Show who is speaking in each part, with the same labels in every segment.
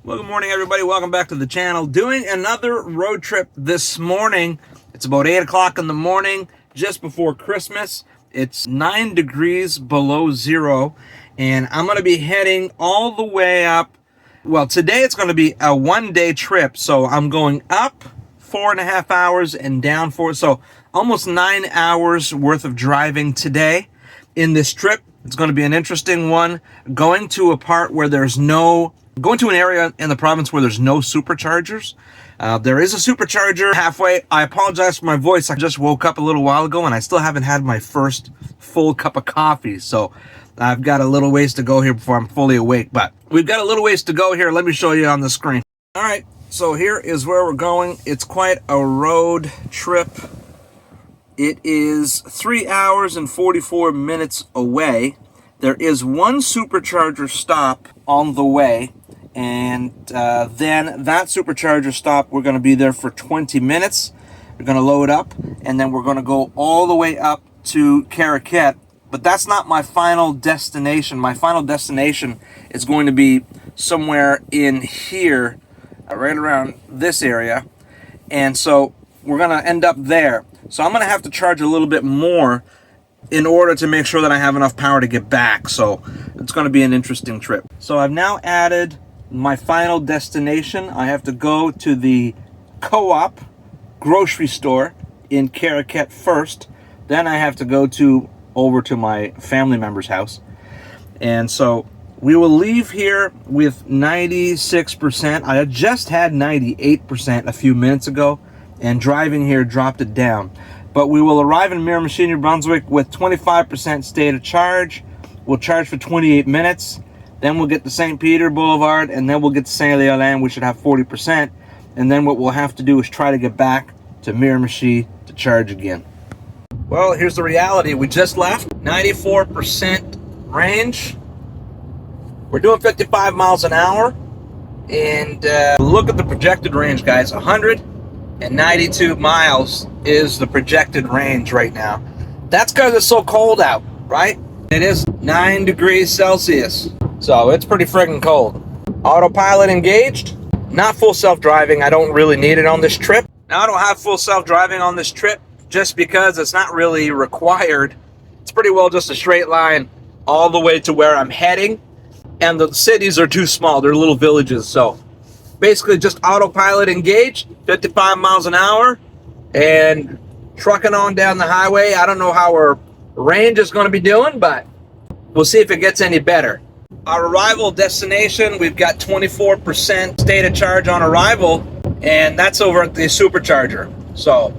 Speaker 1: Well, good morning, everybody. Welcome back to the channel. Doing another road trip this morning. It's about 8 o'clock in the morning, just before Christmas. It's 9 degrees below zero, and I'm going to be heading all the way up. Well, today it's going to be a one-day trip, so I'm going up 4.5 hours and down 4, so almost 9 hours worth of driving today in this trip. It's going to be an interesting one. Going to a part where going to an area in the province where there's no superchargers. There is a supercharger halfway. I apologize for my voice. I just woke up a little while ago and I still haven't had my first full cup of coffee. So I've got a little ways to go here before I'm fully awake. But we've got a little ways to go here. Let me show you on the screen. All right, so here is where we're going. It's quite a road trip. It is 3 hours and 44 minutes away. There is one supercharger stop on the way, and then that supercharger stop, we're going to be there for 20 minutes. We're going to load up, and then we're going to go all the way up to Caraquet. But that's not my final destination. My final destination is going to be somewhere in here, right around this area. And so we're going to end up there. So I'm going to have to charge a little bit more in order to make sure that I have enough power to get back. So it's going to be an interesting trip. So I've now added my final destination. I have to go to the Co-op grocery store in Caraquet first. Then I have to go over to my family member's house. And so we will leave here with 96%. I just had 98% a few minutes ago, and driving here dropped it down. But we will arrive in Miramichi, New Brunswick with 25% state of charge. We'll charge for 28 minutes. Then we'll get to St. Peter Boulevard, and then we'll get to Saint-Léolin. We should have 40%. And then what we'll have to do is try to get back to Miramichi to charge again. Well, here's the reality. We just left. 94% range. We're doing 55 miles an hour. And look at the projected range, guys. 192 miles is the projected range right now. That's because it's so cold out, right? It is 9 degrees Celsius, so it's pretty friggin' cold. Autopilot engaged. Not full self-driving. I don't really need it on this trip. Now, I don't have full self-driving on this trip just because it's not really required. It's pretty well just a straight line all the way to where I'm heading, and the cities are too small. They're little villages, so basically just autopilot engaged, 55 miles an hour, and trucking on down the highway. I don't know how our range is going to be doing, but we'll see if it gets any better. Our arrival destination, we've got 24% state of charge on arrival, and that's over at the Supercharger. So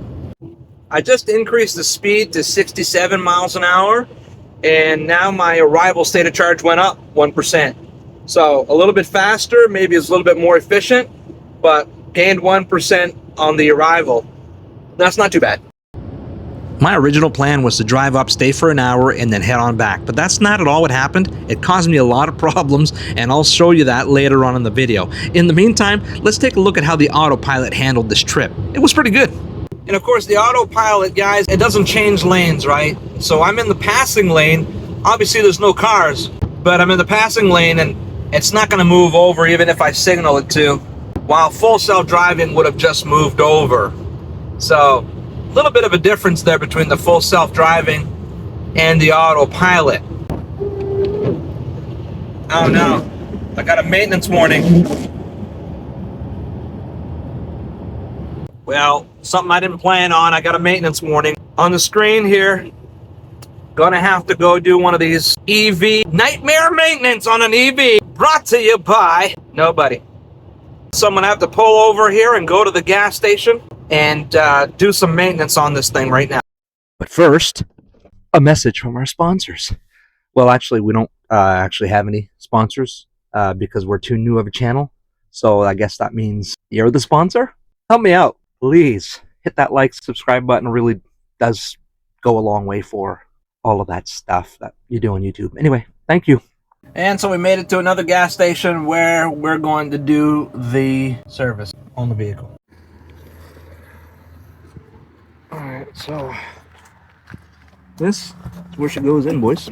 Speaker 1: I just increased the speed to 67 miles an hour, and now my arrival state of charge went up 1%. So a little bit faster, maybe it's a little bit more efficient, but gained 1% on the arrival. That's not too bad. My original plan was to drive up, stay for an hour, and then head on back. But that's not at all what happened. It caused me a lot of problems, and I'll show you that later on in the video. In the meantime, let's take a look at how the autopilot handled this trip. It was pretty good. And of course, the autopilot, guys, it doesn't change lanes, right? So I'm in the passing lane. Obviously, there's no cars, but I'm in the passing lane, and it's not going to move over even if I signal it to, while full self-driving would have just moved over. So a little bit of a difference there between the full self-driving and the autopilot. Oh no, I got a maintenance warning. Well, something I didn't plan on. I got a maintenance warning. On the screen here, gonna have to go do one of these EV nightmare maintenance on an EV, brought to you by nobody. So I'm gonna have to pull over here and go to the gas station and do some maintenance on this thing right now. But first, a message from our sponsors. Well, actually, we don't actually have any sponsors because we're too new of a channel. So I guess that means you're the sponsor. Help me out, please. Hit that like, subscribe button. It really does go a long way for all of that stuff that you do on YouTube. Anyway, thank you. And so we made it to another gas station where we're going to do the service on the vehicle. Alright, so this is where she goes in, boys.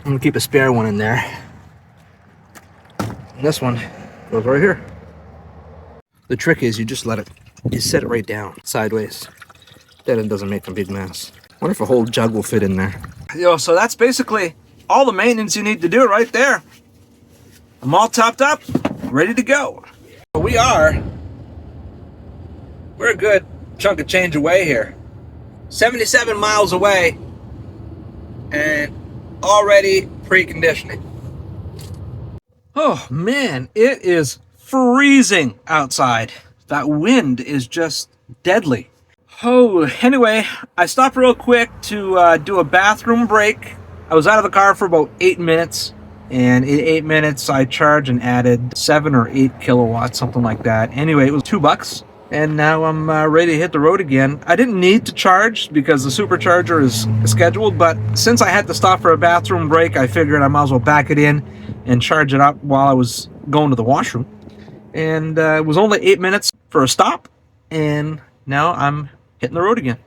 Speaker 1: I'm gonna keep a spare one in there. And this one goes right here. The trick is you just set it right down sideways. Then it doesn't make a big mess. I wonder if a whole jug will fit in there. So that's basically all the maintenance you need to do right there. I'm all topped up, ready to go. We're a good chunk of change away here. 77 miles away and already pre-conditioning. Oh man, it is freezing outside. That wind is just deadly. Oh, anyway, I stopped real quick to do a bathroom break. I was out of the car for about 8 minutes, and in 8 minutes I charged and added 7 or 8 kilowatts, something like that. Anyway, it was $2, and now I'm ready to hit the road again. I didn't need to charge because the Supercharger is scheduled, but since I had to stop for a bathroom break, I figured I might as well back it in and charge it up while I was going to the washroom. And it was only 8 minutes for a stop, and now I'm hitting the road again.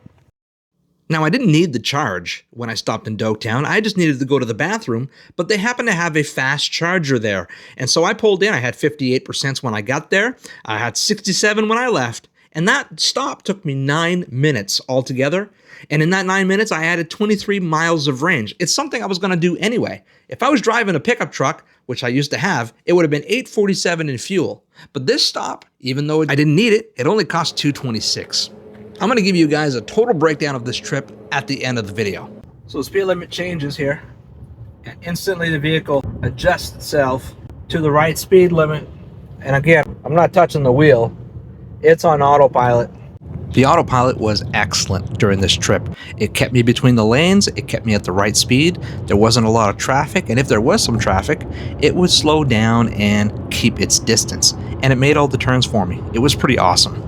Speaker 1: Now, I didn't need the charge when I stopped in Doketown. I just needed to go to the bathroom, but they happened to have a fast charger there. And so I pulled in. I had 58% when I got there. I had 67 when I left. And that stop took me 9 minutes altogether. And in that 9 minutes, I added 23 miles of range. It's something I was going to do anyway. If I was driving a pickup truck, which I used to have, it would have been $8.47 in fuel. But this stop, even though I didn't need it, it only cost $2.26. I'm going to give you guys a total breakdown of this trip at the end of the video. So the speed limit changes here, and instantly the vehicle adjusts itself to the right speed limit. And again, I'm not touching the wheel. It's on autopilot. The autopilot was excellent during this trip. It kept me between the lanes, it kept me at the right speed, there wasn't a lot of traffic, and if there was some traffic, it would slow down and keep its distance. And it made all the turns for me. It was pretty awesome.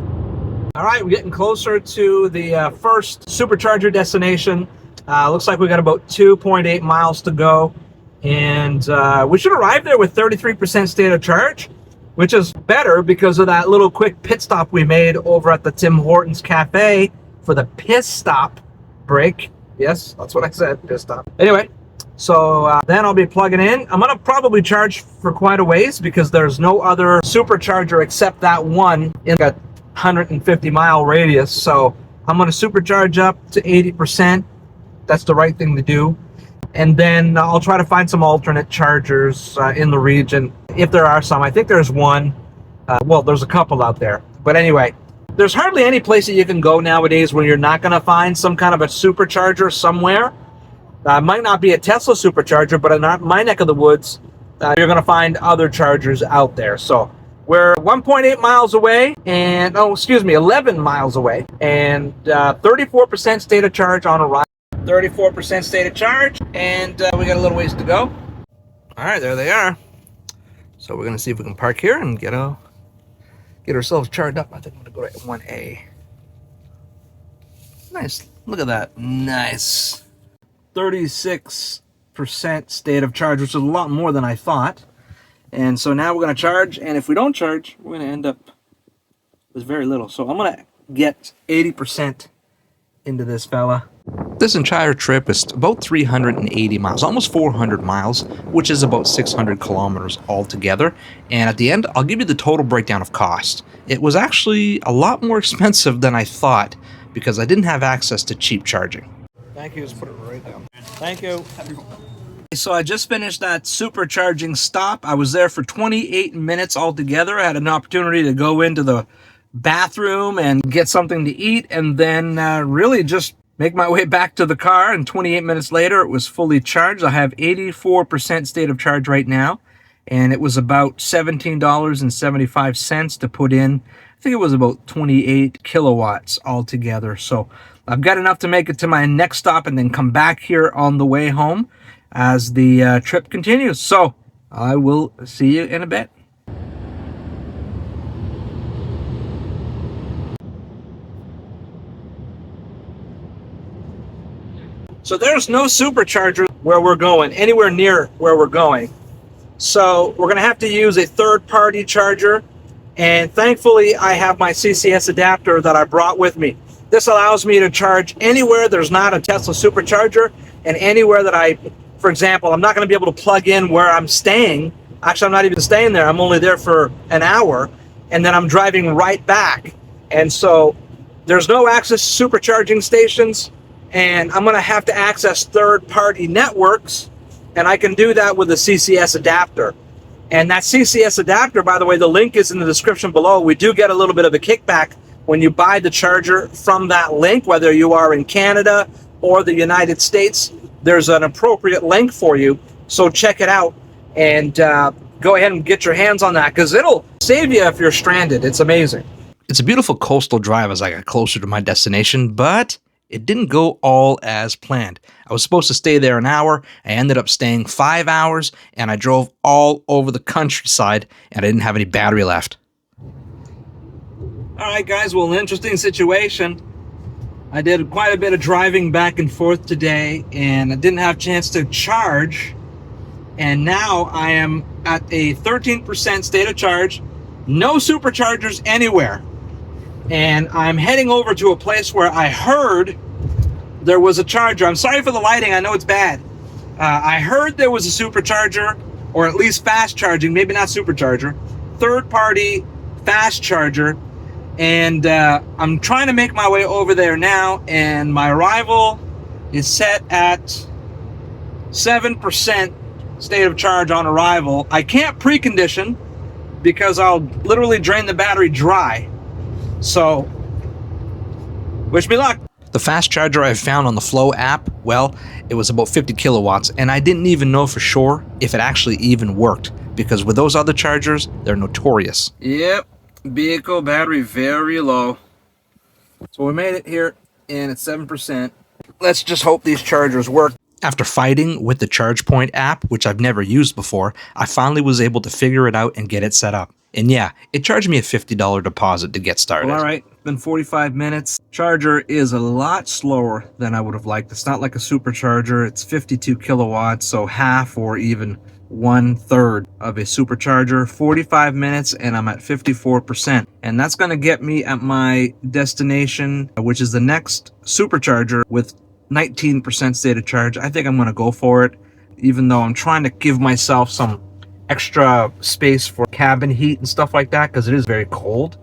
Speaker 1: All right, we're getting closer to the first Supercharger destination. Looks like we got about 2.8 miles to go. And we should arrive there with 33% state of charge, which is better because of that little quick pit stop we made over at the Tim Hortons Cafe for the piss stop break. Yes, that's what I said, piss stop. Anyway, so then I'll be plugging in. I'm going to probably charge for quite a ways because there's no other Supercharger except that one in a 150-mile radius. So I'm going to supercharge up to 80%. That's the right thing to do. And then I'll try to find some alternate chargers in the region, if there are some. I think there's one. Well, there's a couple out there. But anyway, there's hardly any place that you can go nowadays where you're not going to find some kind of a supercharger somewhere. It might not be a Tesla supercharger, but in my neck of the woods, you're going to find other chargers out there. So we're 1.8 miles away, and 11 miles away, and 34% state of charge on arrival. 34% state of charge, and we got a little ways to go. All right, there they are. So we're gonna see if we can park here and get ourselves charged up. I think I'm gonna go to 1A. Nice, look at that, nice. 36% state of charge, which is a lot more than I thought. And so now we're gonna charge, and if we don't charge, we're gonna end up with very little. So I'm gonna get 80% into this fella. This entire trip is about 380 miles, almost 400 miles, which is about 600 kilometers altogether. And at the end, I'll give you the total breakdown of cost. It was actually a lot more expensive than I thought because I didn't have access to cheap charging. Thank you. Just put it right down. Thank you. So I just finished that supercharging stop. I was there for 28 minutes altogether. I had an opportunity to go into the bathroom and get something to eat, and then really just make my way back to the car. And 28 minutes later, it was fully charged. I have 84% state of charge right now, and it was about $17.75 to put in. I think it was about 28 kilowatts altogether. So I've got enough to make it to my next stop and then come back here on the way home as the trip continues. So I will see you in a bit. So there's no supercharger where we're going, anywhere near where we're going. So we're gonna have to use a third-party charger. And thankfully, I have my CCS adapter that I brought with me. This allows me to charge anywhere there's not a Tesla supercharger, and anywhere that I for example, I'm not going to be able to plug in where I'm staying. Actually, I'm not even staying there. I'm only there for an hour, and then I'm driving right back. And so there's no access to supercharging stations, and I'm going to have to access third-party networks, and I can do that with a CCS adapter. And that CCS adapter, by the way, the link is in the description below. We do get a little bit of a kickback when you buy the charger from that link, whether you are in Canada or the United States. There's an appropriate link for you, so check it out and go ahead and get your hands on that, because it'll save you if you're stranded. It's amazing. It's a beautiful coastal drive as I got closer to my destination, but it didn't go all as planned. I was supposed to stay there an hour. I ended up staying 5 hours, and I drove all over the countryside, and I didn't have any battery left. All right, guys, well, an interesting situation. I did quite a bit of driving back and forth today, and I didn't have a chance to charge. And now I am at a 13% state of charge, no superchargers anywhere. And I'm heading over to a place where I heard there was a charger. I'm sorry for the lighting, I know it's bad. I heard there was a supercharger, or at least fast charging, maybe not supercharger, third-party fast charger. And I'm trying to make my way over there now, and my arrival is set at 7% state of charge on arrival. I can't precondition because I'll literally drain the battery dry. So, wish me luck. The fast charger I found on the Flow app, well, it was about 50 kilowatts, and I didn't even know for sure if it actually even worked, because with those other chargers, they're notorious. Yep, vehicle battery very low. So we made it here, and it's 7%. Let's just hope these chargers work. After fighting with the ChargePoint app, which I've never used before, I finally was able to figure it out and get it set up. And yeah, it charged me a $50 deposit to get started. Well, all right, it's been 45 minutes. Charger is a lot slower than I would have liked. It's not like a supercharger. It's 52 kilowatts, so half or even 1/3 of a supercharger. 45 minutes, and I'm at 54%. And that's going to get me at my destination, which is the next supercharger with 19% state of charge. I think I'm going to go for it, even though I'm trying to give myself some extra space for cabin heat and stuff like that, because it is very cold.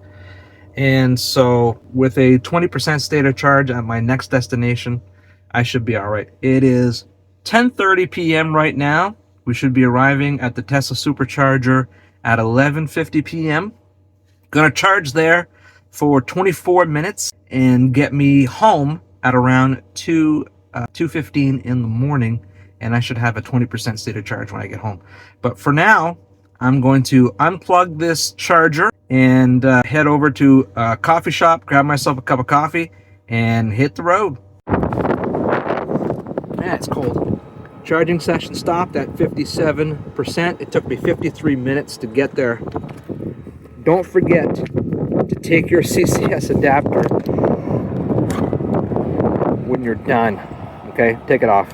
Speaker 1: And so with a 20% state of charge at my next destination, I should be all right. It is 10:30 p.m. right now. We should be arriving at the Tesla Supercharger at 11:50 p.m. Gonna charge there for 24 minutes and get me home at around 2:15 in the morning, and I should have a 20% state of charge when I get home. But for now, I'm going to unplug this charger and head over to a coffee shop, grab myself a cup of coffee, and hit the road. Man, it's cold. Charging session stopped at 57%. It took me 53 minutes to get there. Don't forget to take your CCS adapter when you're done. Okay, take it off.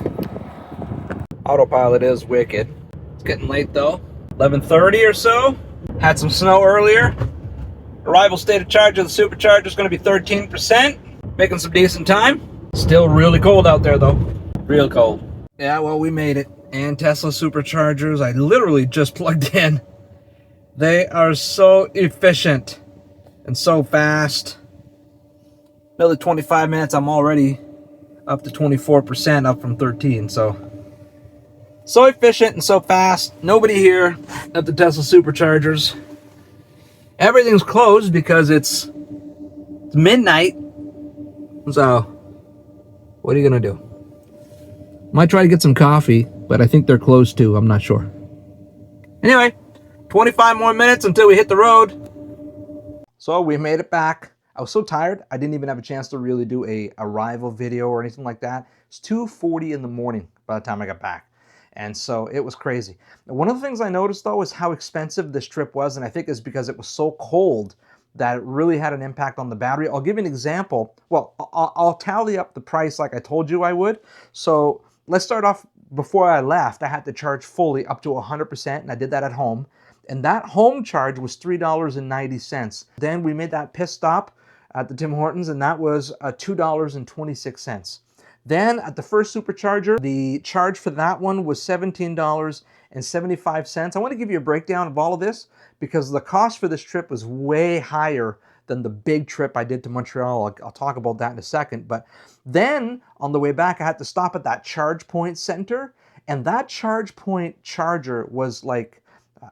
Speaker 1: Autopilot is wicked. It's getting late though. 11:30 or so. Had some snow earlier. Arrival state of charge of the Supercharger is going to be 13%. Making some decent time. Still really cold out there though. Real cold. Yeah, well, we made it. And Tesla Superchargers, I literally just plugged in. They are so efficient and so fast. Another 25 minutes, I'm already up to 24%, up from 13. So efficient and so fast. Nobody here at the Tesla Superchargers. Everything's closed because it's midnight. So what are you gonna do? Might try to get some coffee, but I think they're closed too. I'm not sure. Anyway, 25 more minutes until we hit the road. So we made it back. I was so tired, I didn't even have a chance to really do a arrival video or anything like that. It's 2:40 in the morning by the time I got back. And so it was crazy. One of the things I noticed though is how expensive this trip was, and I think it's because it was so cold that it really had an impact on the battery. I'll give you an example. Well, I'll tally up the price like I told you I would. So let's start off. Before I left, I had to charge fully up to 100%, and I did that at home. And that home charge was $3.90. Then we made that pit stop at the Tim Hortons, and that was $2.26. Then at the first Supercharger, the charge for that one was $17.75. I want to give you a breakdown of all of this because the cost for this trip was way higher than the big trip I did to Montreal. I'll talk about that in a second. But then on the way back, I had to stop at that charge point center, and that charge point charger was like,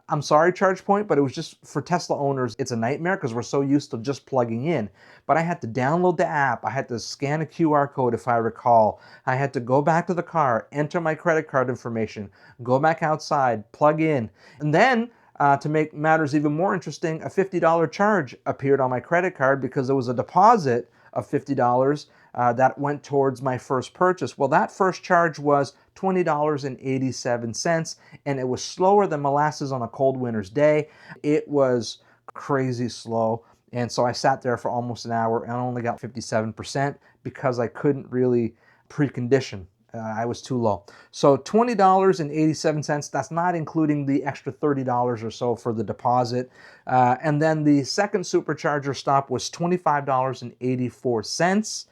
Speaker 1: I'm sorry, ChargePoint, but it was just for Tesla owners, it's a nightmare because we're so used to just plugging in. But I had to download the app. I had to scan a QR code if I recall. I had to go back to the car, enter my credit card information, go back outside, plug in. And then to make matters even more interesting, a $50 charge appeared on my credit card because there was a deposit of $50 that went towards my first purchase. Well, that first charge was $20.87, and it was slower than molasses on a cold winter's day. It was crazy slow, and so I sat there for almost an hour and only got 57% because I couldn't really precondition. I was too low. So $20.87, that's not including the extra $30 or so for the deposit. And then the second Supercharger stop was $25.84.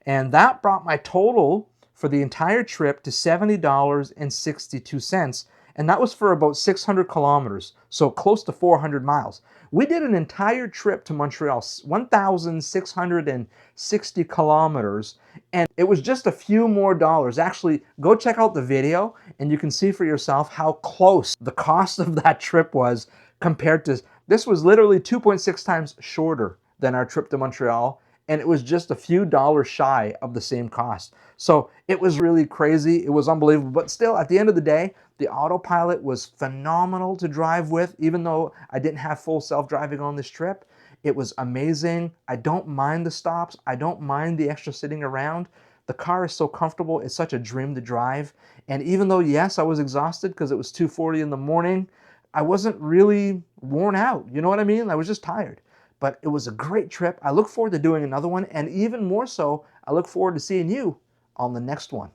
Speaker 1: And that brought my total for the entire trip to $70.62. And that was for about 600 kilometers, so close to 400 miles. We did an entire trip to Montreal, 1,660 kilometers, and it was just a few more dollars. Actually, go check out the video, and you can see for yourself how close the cost of that trip was compared to, this was literally 2.6 times shorter than our trip to Montreal, and it was just a few dollars shy of the same cost. So it was really crazy. It was unbelievable. But still, at the end of the day, the autopilot was phenomenal to drive with, even though I didn't have full self-driving on this trip. It was amazing. I don't mind the stops. I don't mind the extra sitting around. The car is so comfortable. It's such a dream to drive. And even though, yes, I was exhausted because it was 2:40 in the morning, I wasn't really worn out. You know what I mean? I was just tired. But it was a great trip. I look forward to doing another one, and even more so, I look forward to seeing you on the next one.